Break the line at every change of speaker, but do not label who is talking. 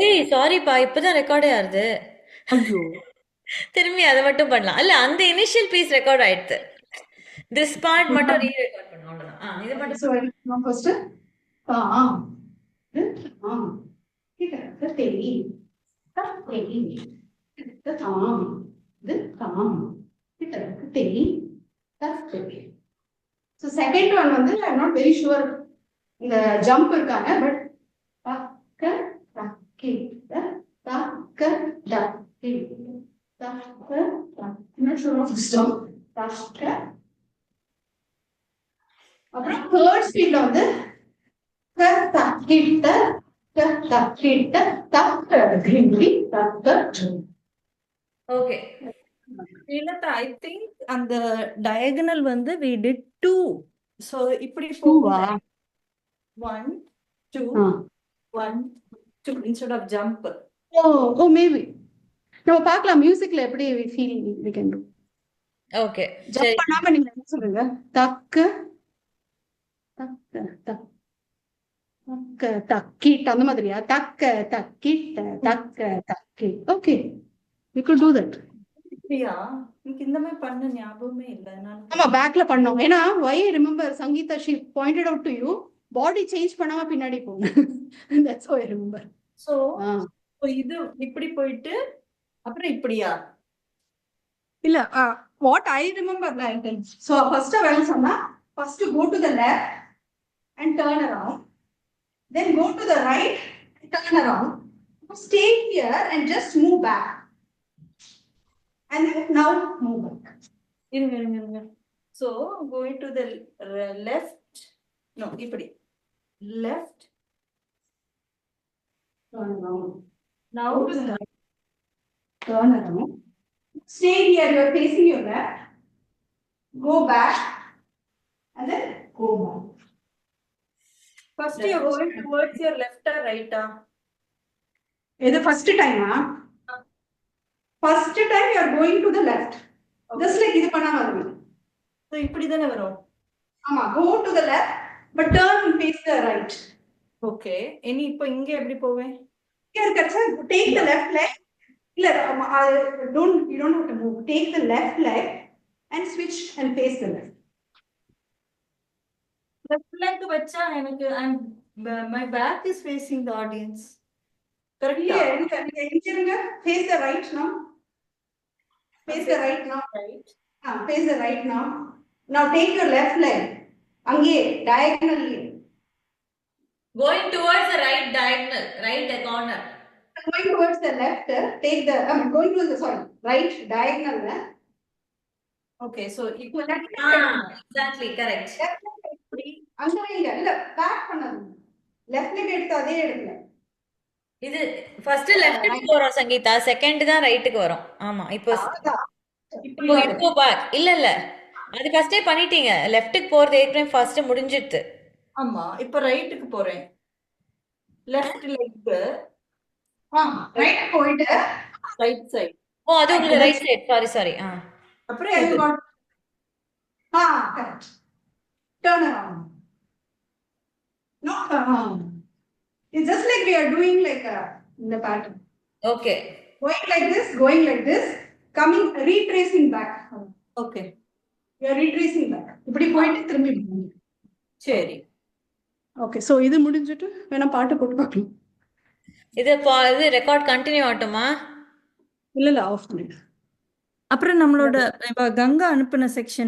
ஏய் சாரிப்பா, இப்பதான் ரெக்கார்டே ஆகுது.
ஐயோ.
திரும்பி அதை மட்டும் பண்ணலாம். இல்ல, அந்த இனிஷியல் பீஸ் ரெக்கார்ட் ஆயிடுது. திஸ் பார்ட் மட்டும் ரீ ரெக்கார்ட் பண்ணணும், அவ்வளவுதான். இது
Okay,
மட்டும்
so I will first. Palm. The palm. The belly. The belly. The thumb. The thumb. The belly. The belly. So second one வந்து I'm not very sure இந்த jump இருக்காங்க but தக்க தக்கி தக்க தக்கி தக்க தக்க not sure of this term தக்க அப்புறம் third ஸ்பீட்ல வந்து க தக்கிட்ட க தக்கிட்ட தக்க கிரிங்கி தக்க
ஓகே.
Srilata, I think அந்த diagonal வந்து we did two. So இப்படி
டூவா?
போகும். One, two, one, two instead of jump.
Oh maybe நம்ம பார்க்கலாம் மியூசிக்ல எப்படி feel we can do.
Okay
jump
சரி.
பண்ணாம நீங்க என்ன சொல்லுங்க? தக்க தக்க தக்க தக்க தக்கிட்ட அந்த மாதிரியா? தக்க தக்கிட்ட தக்க தக்கி. Okay we could do that.
அப்படியா? எனக்கு இந்த மாதிரி பண்ண ஞாபகமே இல்லை.
ஆமா பேக்ல பண்ணோம். ஏன்னா why I remember Sangeeta she pointed out to you body change பண்ணாம பின்னாடி போங்க. that's why I remember.
So இது இப்படி போயிட்டு அப்புறம் இப்படியா?
இல்ல what I remember like so first என்ன சொன்னா first go to the left and turn around, then go to the right and turn around, stay here and just move back, and then now move back.
இருங்க. So going to the left, no இப்படி left,
Turn around,
now
go to the right, turn around, stay here, you are facing your left, go back and then go back.
first you are going towards your left or right?
இது first time first time you are going to the left. Just like இது பண்ணா மாதிரி.
So இப்படி தானே வரும்.
ஆமா go to the left but turn and face the right.
Okay, இனி இப்போ இங்க எப்படி போவேன்?
Here கச்சா take the left leg. இல்ல you don't have to move. Take the left leg and switch and face the left.
Left leg வச்சா எனக்கு my back is facing the audience. Correct?
இங்க face the right now. Face the right now.
Right.
Face the right now. Now take your left leg. அங்கே diagonally.
Going towards the right diagonal, right corner.
Going towards the left, take the going to the right diagonal.
Okay, so
Exactly, correct.
அங்க இல்ல back பண்ணது. Left leg எடுத்து அதே எடுக்கல.
இது first லெஃப்ட்க்கு போறோம் Sangeetha, second தான் ரைட்டுக்கு வரும். ஆமா இப்போ இப்போ பேக் இல்ல அது ஃபர்ஸ்டே பண்ணிட்டீங்க. லெஃப்ட்க்கு போறது ஏற்கனவே ஃபர்ஸ்ட் முடிஞ்சிடுது.
ஆமா இப்போ ரைட்டுக்கு போறேன். லெஃப்ட் லெக்
ரைட் போயிட்டு
ரைட் சைடு.
ஓ அது உங்களுக்கு ரைட் சைடு. சாரி.
அப்புறம்
correct. Turn around. No, it's just like we are doing like in the pattern.
Okay.
Going like this, coming, retracing back.
Okay.
You are retracing back. இப்படி போயிட்டு திரும்பி போங்க.
சரி.
Okay so இது முடிஞ்சிட்டு வேணா பாட்டு போட்டு பார்க்கலாம்.
இது ரெக்கார்ட் கண்டினியூ ஆகட்டுமா?
இல்ல ஆஃப் பண்ணிடு.
அப்புறம் நம்மளோட கங்கா அனுப்பின செக்ஷன்